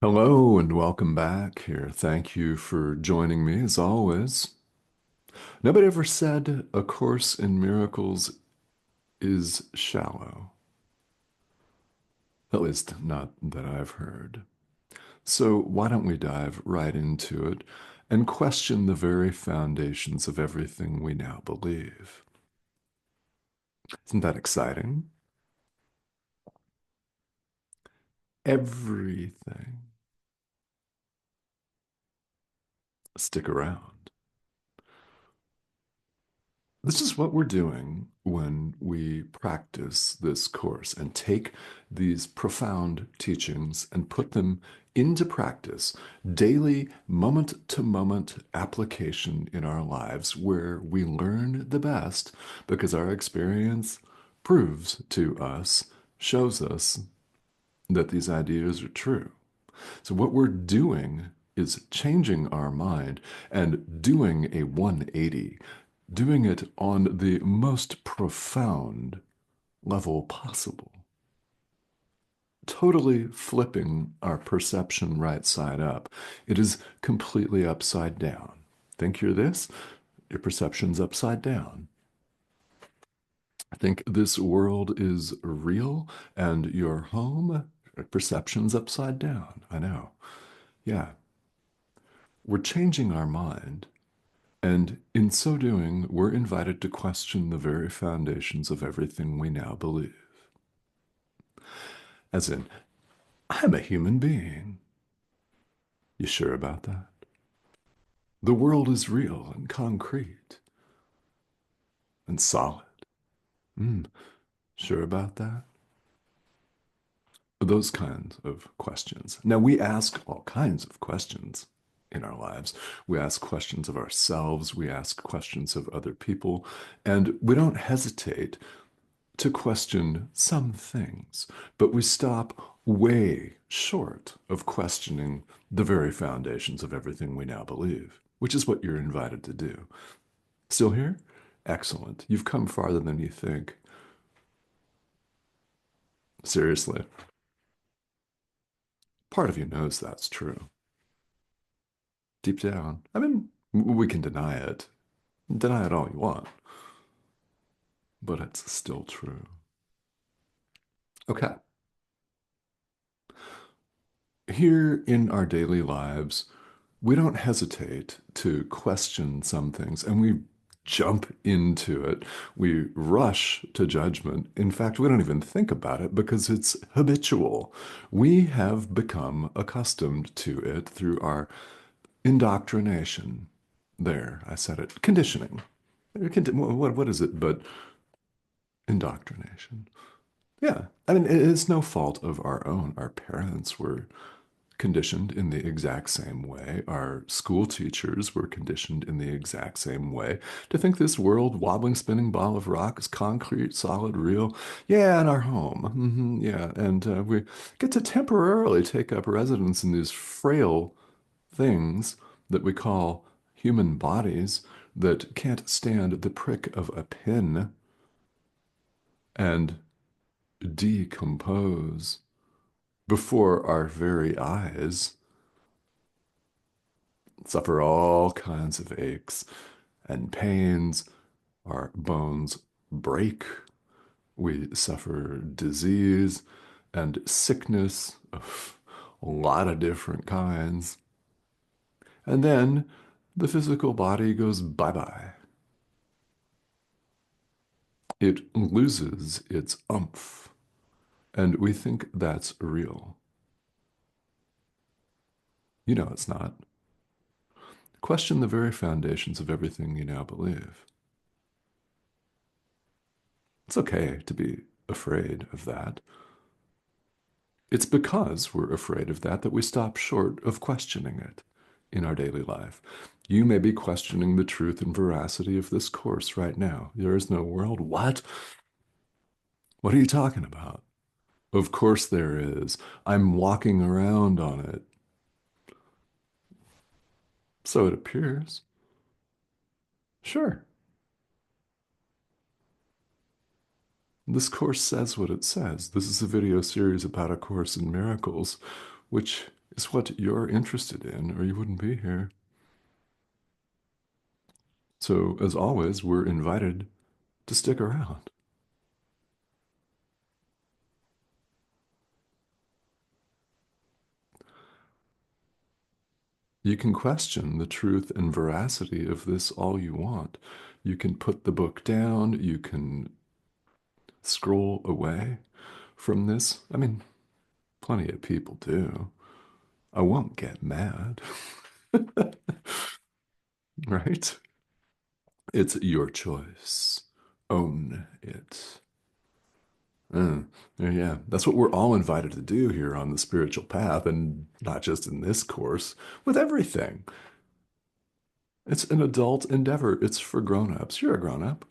Hello and welcome back here. Thank you for joining me as always. Nobody ever said A Course in Miracles is shallow, at least not that I've heard. So why don't we dive right into it and question the very foundations of everything we now believe? Isn't that exciting? Everything. Stick around. This is what we're doing when we practice this course and take these profound teachings and put them into practice, daily, moment to moment application in our lives where we learn the best because our experience proves to us, shows us that these ideas are true. So, what we're doing is changing our mind and doing a 180, doing it on the most profound level possible, totally flipping our perception right side up. It is completely upside down. Think you're this, your perception's upside down. Think this world is real and your home, perception's upside down. I know. Yeah, we're changing our mind. And in so doing, we're invited to question the very foundations of everything we now believe. As in, I'm a human being. You sure about that? The world is real and concrete and solid. Mm, sure about that? Those kinds of questions. Now, we ask all kinds of questions in our lives. We ask questions of ourselves, we ask questions of other people, and we don't hesitate to question some things, but we stop way short of questioning the very foundations of everything we now believe, which is what you're invited to do. Still here? Excellent. You've come farther than you think. Seriously. Part of you knows that's true. Deep down. I mean, we can deny it. Deny it all you want, but it's still true. Okay. Here in our daily lives, we don't hesitate to question some things and we jump into it. We rush to judgment. In fact, we don't even think about it because it's habitual. We have become accustomed to it through our indoctrination. There, I said it. Conditioning. What is it but indoctrination? Yeah. I mean, it's no fault of our own. Our parents were conditioned in the exact same way. Our school teachers were conditioned in the exact same way to think this world, wobbling, spinning ball of rock, is concrete, solid, real. Yeah, in our home. Yeah. And we get to temporarily take up residence in these frail things that we call human bodies that can't stand the prick of a pin and decompose before our very eyes, suffer all kinds of aches and pains. Our bones break. We suffer disease and sickness of a lot of different kinds. And then the physical body goes bye-bye. It loses its umph, and we think that's real. You know it's not. Question the very foundations of everything you now believe. It's okay to be afraid of that. It's because we're afraid of that that we stop short of questioning it in our daily life. You may be questioning the truth and veracity of this course right now. There is no world. What? What are you talking about? Of course there is. I'm walking around on it. So it appears. Sure. This course says what it says. This is a video series about A Course in Miracles, which is what you're interested in, or you wouldn't be here. So, as always, we're invited to stick around. You can question the truth and veracity of this all you want. You can put the book down, you can scroll away from this. I mean, plenty of people do. I won't get mad, right? It's your choice. Own it. Uh, yeah, that's what we're all invited to do here on the spiritual path, and not just in this course, with everything. It's an adult endeavor. It's for grown-ups. You're a grown-up.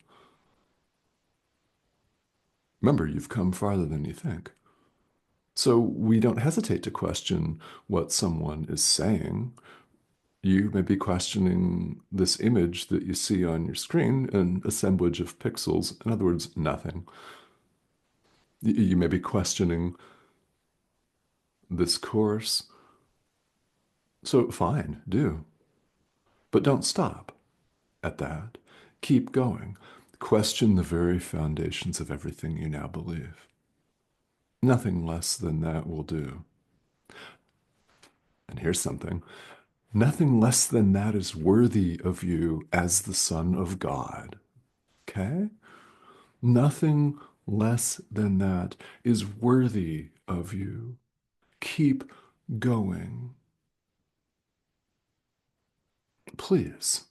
Remember, you've come farther than you think. So we don't hesitate to question what someone is saying. You may be questioning this image that you see on your screen, an assemblage of pixels. In other words, nothing. You may be questioning this course. So fine, do. But don't stop at that. Keep going. Question the very foundations of everything you now believe. Nothing less than that will do. And here's something. Nothing less than that is worthy of you as the Son of God. Okay? Nothing less than that is worthy of you. Keep going. Please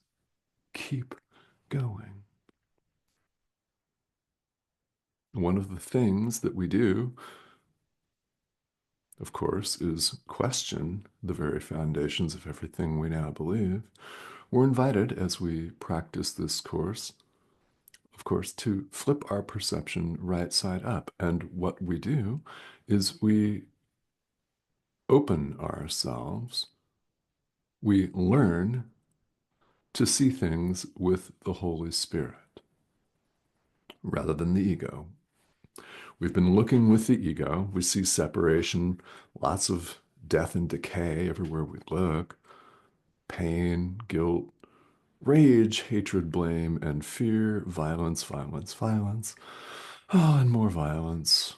keep going. One of the things that we do, of course, is question the very foundations of everything we now believe. We're invited, as we practice this course, of course, to flip our perception right side up. And what we do is we open ourselves, we learn to see things with the Holy Spirit rather than the ego. We've been looking with the ego. We see separation, lots of death and decay everywhere we look, pain, guilt, rage, hatred, blame, and fear, violence, violence, violence. Oh, and more violence.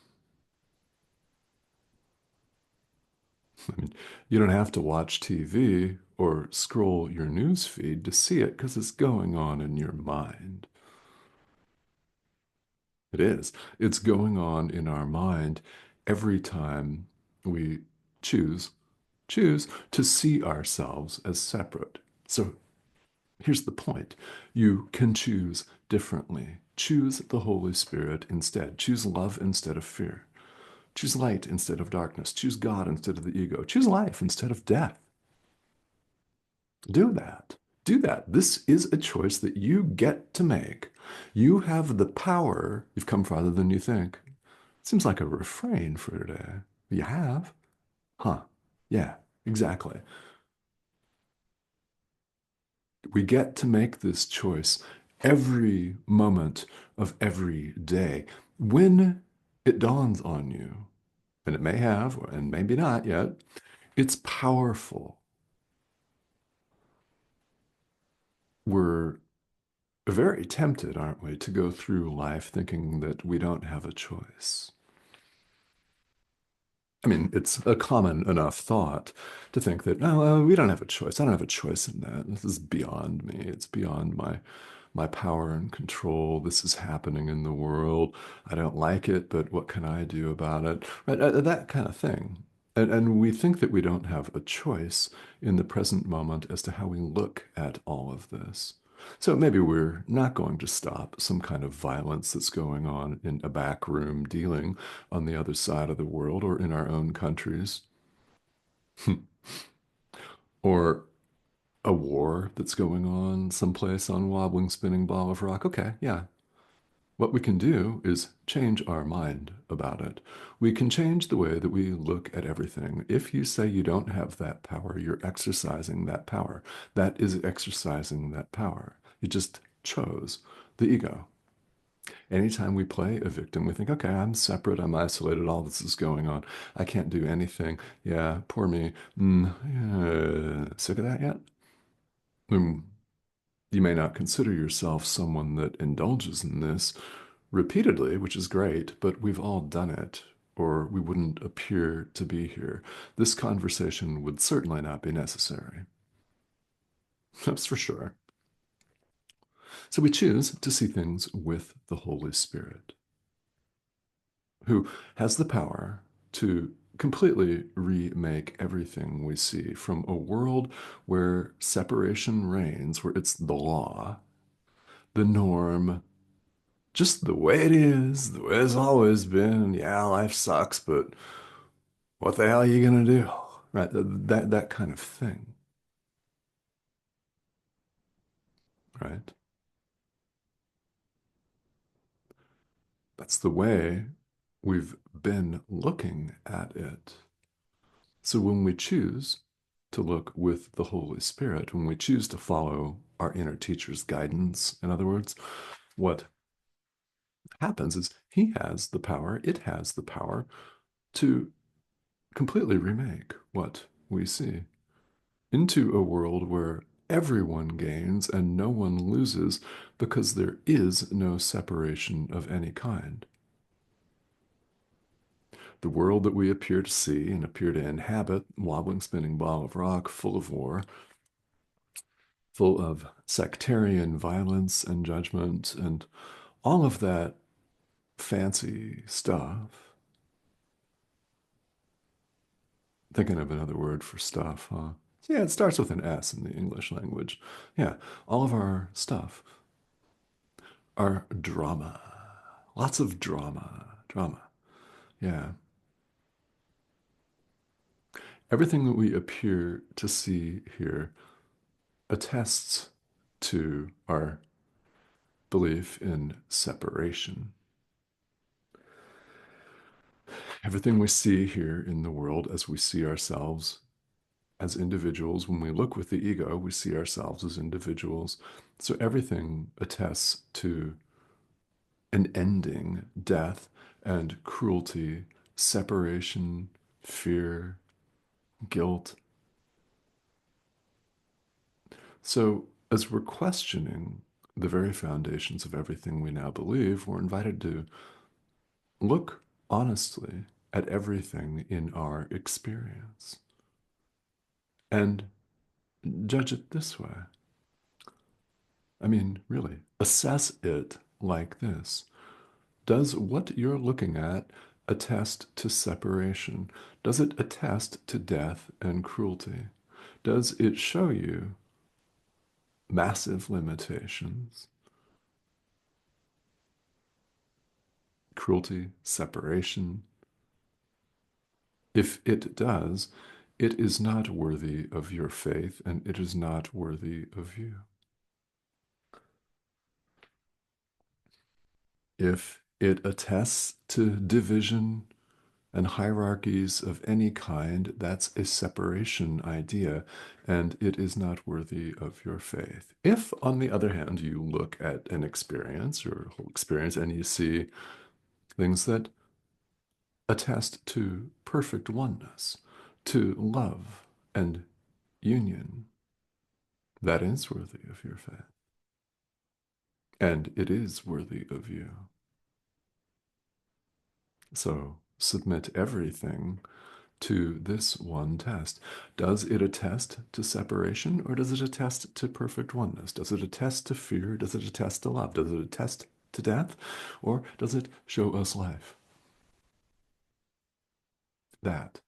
I mean, you don't have to watch TV or scroll your news feed to see it because it's going on in your mind. It is. It's going on in our mind every time we choose, choose to see ourselves as separate. So here's the point. You can choose differently. Choose the Holy Spirit instead. Choose love instead of fear. Choose light instead of darkness. Choose God instead of the ego. Choose life instead of death. Do that. Do that. This is a choice that you get to make. You have the power. You've come farther than you think. Seems like a refrain for today. You have? Huh. Yeah, exactly. We get to make this choice every moment of every day. When it dawns on you, and it may have, and maybe not yet, it's powerful. We're very tempted, aren't we, to go through life thinking that we don't have a choice. I mean, it's a common enough thought to think that, oh, we don't have a choice. I don't have a choice in that. This is beyond me. It's beyond my power and control. This is happening in the world. I don't like it, but what can I do about it? Right? That kind of thing. And we think that we don't have a choice in the present moment as to how we look at all of this. So maybe we're not going to stop some kind of violence that's going on in a back room dealing on the other side of the world or in our own countries, or a war that's going on someplace on wobbling, spinning ball of rock. Okay, yeah. What we can do is change our mind about it. We can change the way that we look at everything. If you say you don't have that power, you're exercising that power. That is exercising that power. You just chose the ego. Anytime we play a victim, we think, okay, I'm separate, I'm isolated, all this is going on. I can't do anything. Yeah, poor me. Sick of that yet? Mm, you may not consider yourself someone that indulges in this repeatedly, which is great, but we've all done it, or we wouldn't appear to be here. This conversation would certainly not be necessary. That's for sure. So we choose to see things with the Holy Spirit, who has the power to completely remake everything we see from a world where separation reigns, where it's the law, the norm, just the way it is, the way it's always been. Yeah, life sucks, but what the hell are you gonna do? Right? That kind of thing, right? That's the way we've been looking at it. So when we choose to look with the Holy Spirit, when we choose to follow our inner teacher's guidance, in other words, what happens is he has the power, it has the power to completely remake what we see into a world where everyone gains and no one loses because there is no separation of any kind. The world that we appear to see and appear to inhabit, wobbling, spinning ball of rock, full of war, full of sectarian violence and judgment and all of that fancy stuff. Thinking of another word for stuff, huh? Yeah, it starts with an S in the English language. Yeah, all of our stuff, our drama, lots of drama, drama. Yeah, everything that we appear to see here attests to our belief in separation. Everything we see here in the world as we see ourselves as individuals, when we look with the ego, we see ourselves as individuals. So everything attests to an ending, death and cruelty, separation, fear, guilt. So as we're questioning the very foundations of everything we now believe, we're invited to look honestly at everything in our experience and judge it this way. I mean, really, assess it like this. Does what you're looking at attest to separation? Does it attest to death and cruelty? Does it show you massive limitations, cruelty, separation? If it does, it is not worthy of your faith and it is not worthy of you. If it attests to division and hierarchies of any kind, that's a separation idea, and it is not worthy of your faith. If, on the other hand, you look at an experience, your whole experience, and you see things that attest to perfect oneness, to love and union, that is worthy of your faith. And it is worthy of you. So submit everything to this one test. Does it attest to separation or does it attest to perfect oneness? Does it attest to fear? Does it attest to love? Does it attest to death? Or does it show us life? That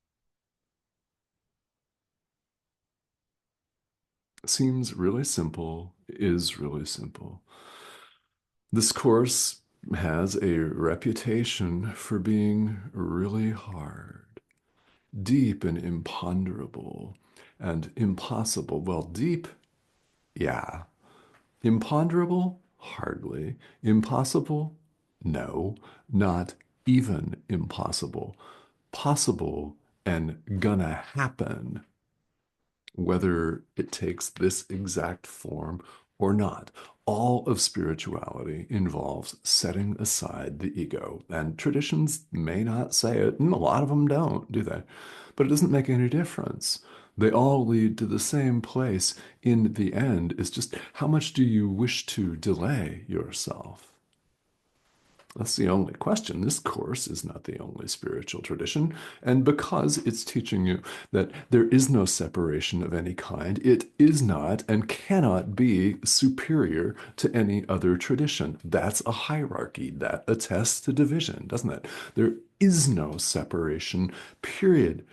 seems really simple, is really simple. This course has a reputation for being really hard, deep and imponderable, and impossible. Well, deep, yeah. Imponderable? Hardly. Impossible? No, not even impossible. Possible and gonna happen, whether it takes this exact form or not. All of spirituality involves setting aside the ego. And traditions may not say it, and a lot of them don't, do they? But it doesn't make any difference. They all lead to the same place in the end. It's just how much do you wish to delay yourself? That's the only question. This course is not the only spiritual tradition. And because it's teaching you that there is no separation of any kind, it is not and cannot be superior to any other tradition. That's a hierarchy. That attests to division, doesn't it? There is no separation, period.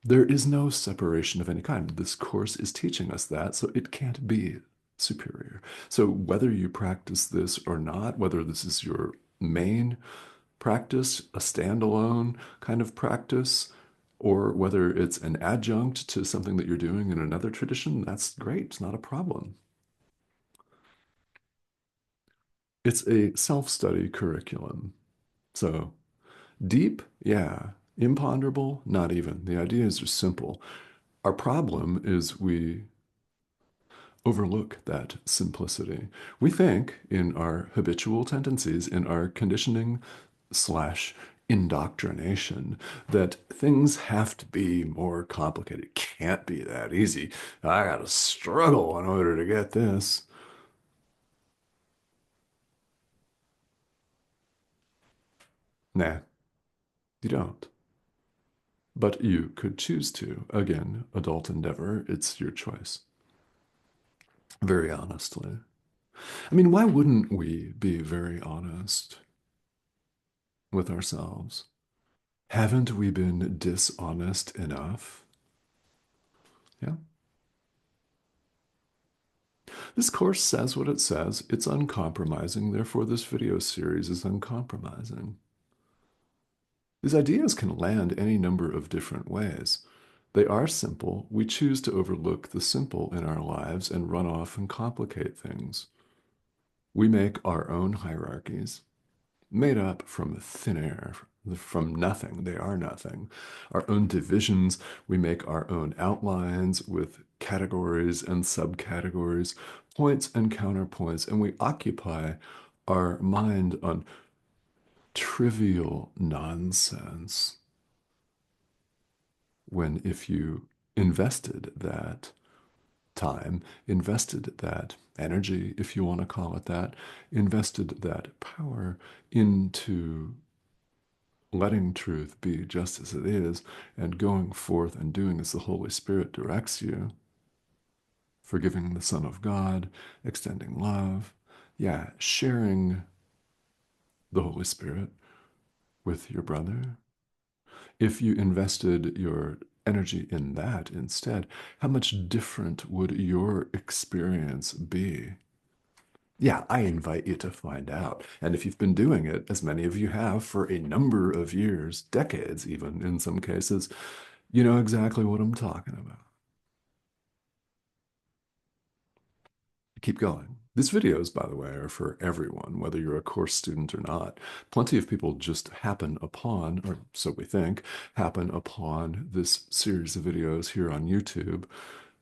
There is no separation of any kind. This course is teaching us that, so it can't be superior. So whether you practice this or not, whether this is your main practice, a standalone kind of practice, or whether it's an adjunct to something that you're doing in another tradition, that's great. It's not a problem. It's a self-study curriculum. So deep, yeah. Imponderable, not even. The ideas are simple. Our problem is we overlook that simplicity. We think in our habitual tendencies, in our conditioning slash indoctrination, that things have to be more complicated. It can't be that easy. I got to struggle in order to get this. Nah, you don't. But you could choose to. Again, adult endeavor, it's your choice. Very honestly. I mean, why wouldn't we be very honest with ourselves? Haven't we been dishonest enough? Yeah. This course says what it says. It's uncompromising. Therefore, this video series is uncompromising. These ideas can land any number of different ways. They are simple. We choose to overlook the simple in our lives and run off and complicate things. We make our own hierarchies, made up from thin air, from nothing. They are nothing. Our own divisions, we make our own outlines with categories and subcategories, points and counterpoints, and we occupy our mind on trivial nonsense when if you invested that time, invested that energy, if you want to call it that, invested that power into letting truth be just as it is and going forth and doing as the Holy Spirit directs you, forgiving the Son of God, extending love, yeah, sharing the Holy Spirit with your brother. If you invested your energy in that instead, how much different would your experience be? Yeah, I invite you to find out. And if you've been doing it, as many of you have for a number of years, decades even in some cases, you know exactly what I'm talking about. Keep going. These videos, by the way, are for everyone, whether you're a course student or not. Plenty of people just happen upon, or so we think, happen upon this series of videos here on YouTube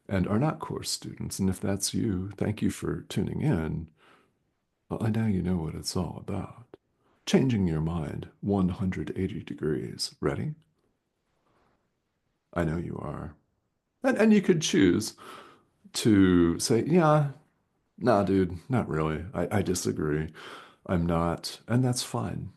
and are not course students. And if that's you, thank you for tuning in. Well, now you know what it's all about. Changing your mind 180 degrees. Ready? I know you are. And you could choose to say, yeah, nah, dude, not really. I disagree. I'm not, and that's fine.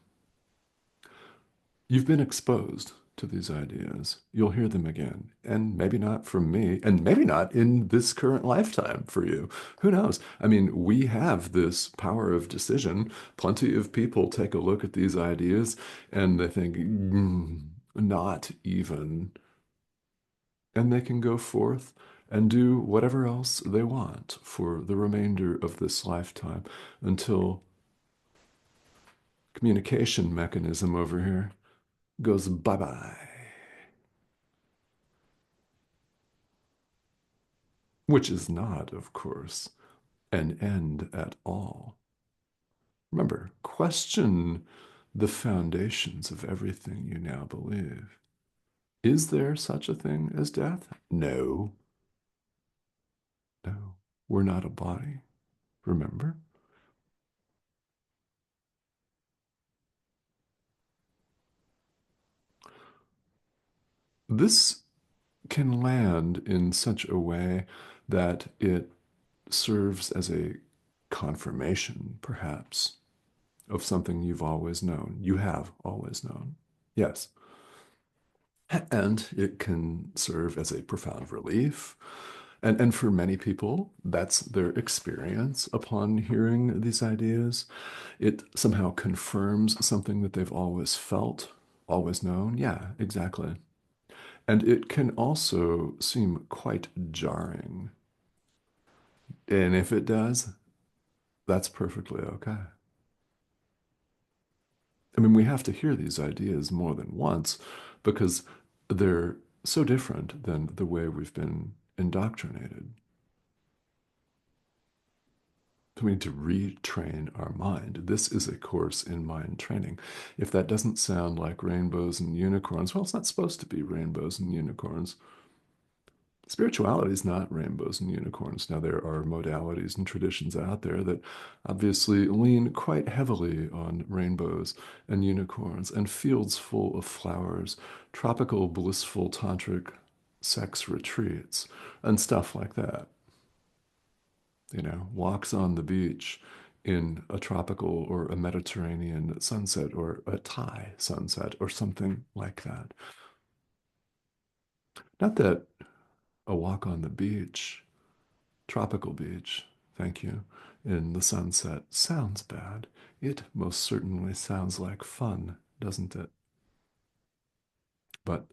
You've been exposed to these ideas. You'll hear them again, and maybe not from me, and maybe not in this current lifetime for you. Who knows? I mean, we have this power of decision. Plenty of people take a look at these ideas and they think, not even. And they can go forth and do whatever else they want for the remainder of this lifetime until communication mechanism over here goes bye-bye, which is not, of course, an end at all. Remember, question the foundations of everything you now believe. Is there such a thing as death? No, no, we're not a body. Remember? This can land in such a way that it serves as a confirmation, perhaps, of something you've always known. You have always known. Yes. And it can serve as a profound relief. And for many people, that's their experience upon hearing these ideas. It somehow confirms something that they've always felt, always known. Yeah, exactly. And it can also seem quite jarring. And if it does, that's perfectly okay. I mean, we have to hear these ideas more than once because they're so different than the way we've been indoctrinated. We need to retrain our mind. This is a course in mind training. If that doesn't sound like rainbows and unicorns, well, it's not supposed to be rainbows and unicorns. Spirituality is not rainbows and unicorns. Now, there are modalities and traditions out there that obviously lean quite heavily on rainbows and unicorns and fields full of flowers, tropical, blissful, tantric sex retreats, and stuff like that. Walks on the beach in a tropical or a Mediterranean sunset or a Thai sunset or something like that. Not that a walk on the beach, tropical beach, thank you, in the sunset sounds bad. It most certainly sounds like fun, doesn't it? But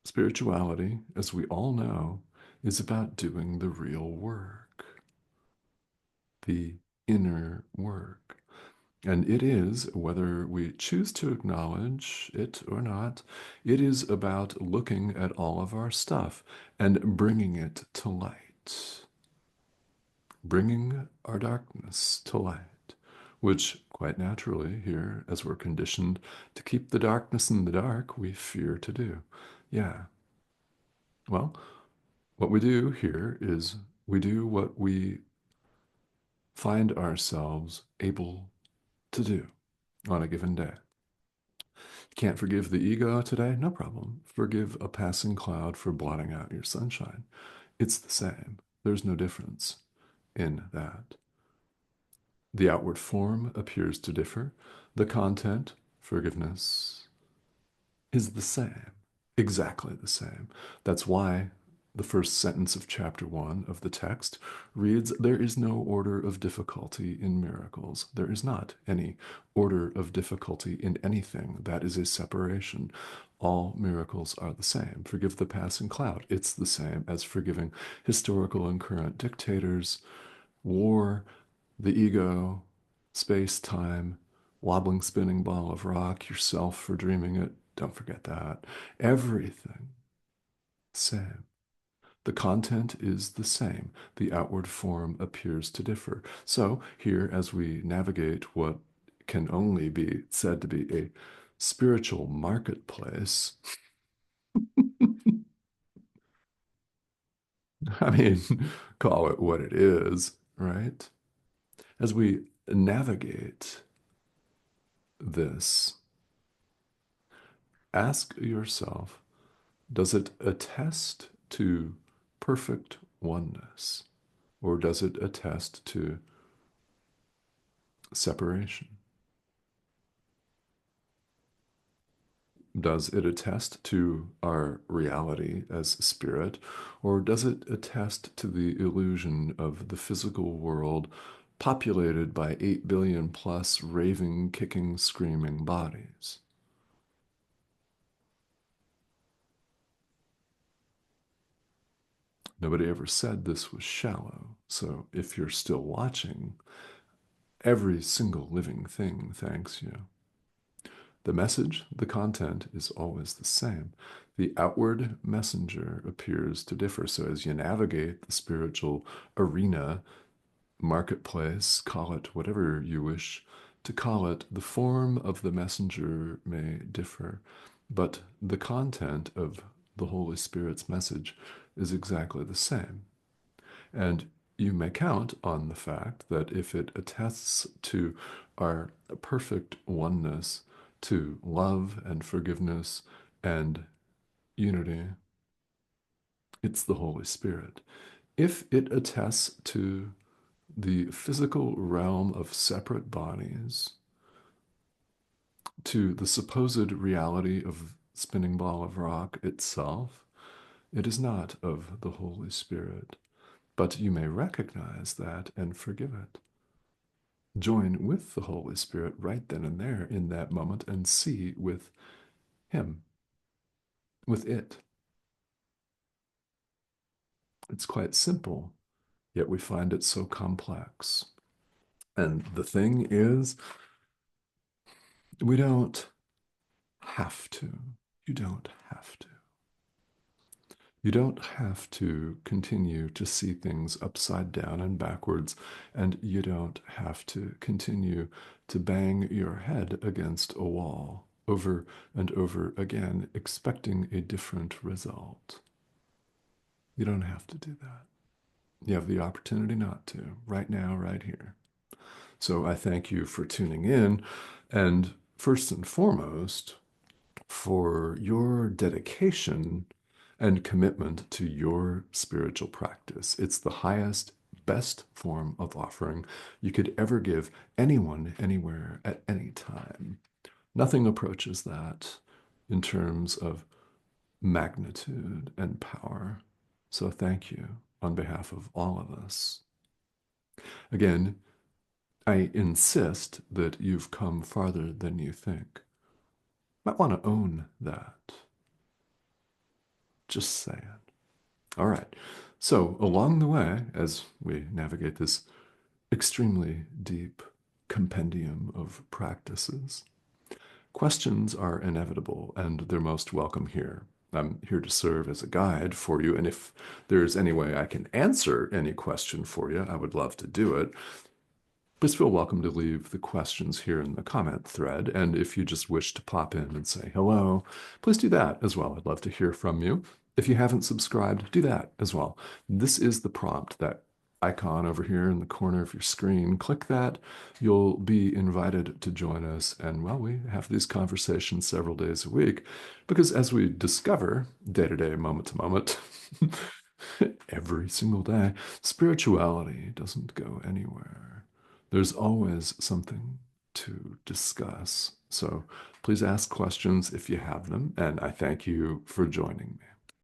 spirituality, as we all know, is about doing the real work, the inner work. And it is, whether we choose to acknowledge it or not, it is about looking at all of our stuff and bringing it to light, bringing our darkness to light, which quite naturally here, as we're conditioned to keep the darkness in the dark, we fear to do. Yeah. Well, what we do here is we do what we find ourselves able to do on a given day. Can't forgive the ego today? No problem. Forgive a passing cloud for blotting out your sunshine. It's the same. There's no difference in that. The outward form appears to differ. The content, forgiveness, is the same, exactly the same. That's why the first sentence of chapter 1 of the text reads, "There is no order of difficulty in miracles." There is not any order of difficulty in anything. That is a separation. All miracles are the same. Forgive the passing cloud. It's the same as forgiving historical and current dictators, war, the ego, space, time, wobbling, spinning ball of rock, yourself for dreaming it. Don't forget that. Everything, same. The content is the same. The outward form appears to differ. So, here, as we navigate what can only be said to be a spiritual marketplace, I mean, call it what it is, right? As we navigate this, ask yourself, does it attest to perfect oneness, or does it attest to separation? Does it attest to our reality as spirit, or does it attest to the illusion of the physical world populated by 8 billion plus raving, kicking, screaming bodies? Nobody ever said this was shallow. So if you're still watching, every single living thing thanks you. The message, the content is always the same. The outward messenger appears to differ. So as you navigate the spiritual arena, marketplace, call it whatever you wish to call it, the form of the messenger may differ, but the content of the Holy Spirit's message is exactly the same. And you may count on the fact that if it attests to our perfect oneness, to love and forgiveness and unity, it's the Holy Spirit. If it attests to the physical realm of separate bodies, to the supposed reality of spinning ball of rock itself, it is not of the Holy Spirit. But you may recognize that and forgive it. Join with the Holy Spirit right then and there in that moment and see with Him, with it. It's quite simple, yet we find it so complex. And the thing is, we don't have to. You don't have to. You don't have to continue to see things upside down and backwards, and you don't have to continue to bang your head against a wall over and over again, expecting a different result. You don't have to do that. You have the opportunity not to, right now, right here. So I thank you for tuning in, and first and foremost, for your dedication and commitment to your spiritual practice. It's the highest, best form of offering you could ever give anyone, anywhere, at any time. Nothing approaches that in terms of magnitude and power. So thank you on behalf of all of us. Again, I insist that you've come farther than you think. Might want to own that. Just saying. All right. So, along the way, as we navigate this extremely deep compendium of practices, questions are inevitable and they're most welcome here. I'm here to serve as a guide for you, and if there's any way I can answer any question for you, I would love to do it. Please feel welcome to leave the questions here in the comment thread. And if you just wish to pop in and say hello, please do that as well. I'd love to hear from you. If you haven't subscribed, do that as well. This is the prompt, that icon over here in the corner of your screen. Click that. You'll be invited to join us. And well, we have these conversations several days a week because as we discover day to day, moment to moment, every single day, spirituality doesn't go anywhere. There's always something to discuss. So please ask questions if you have them, and I thank you for joining me.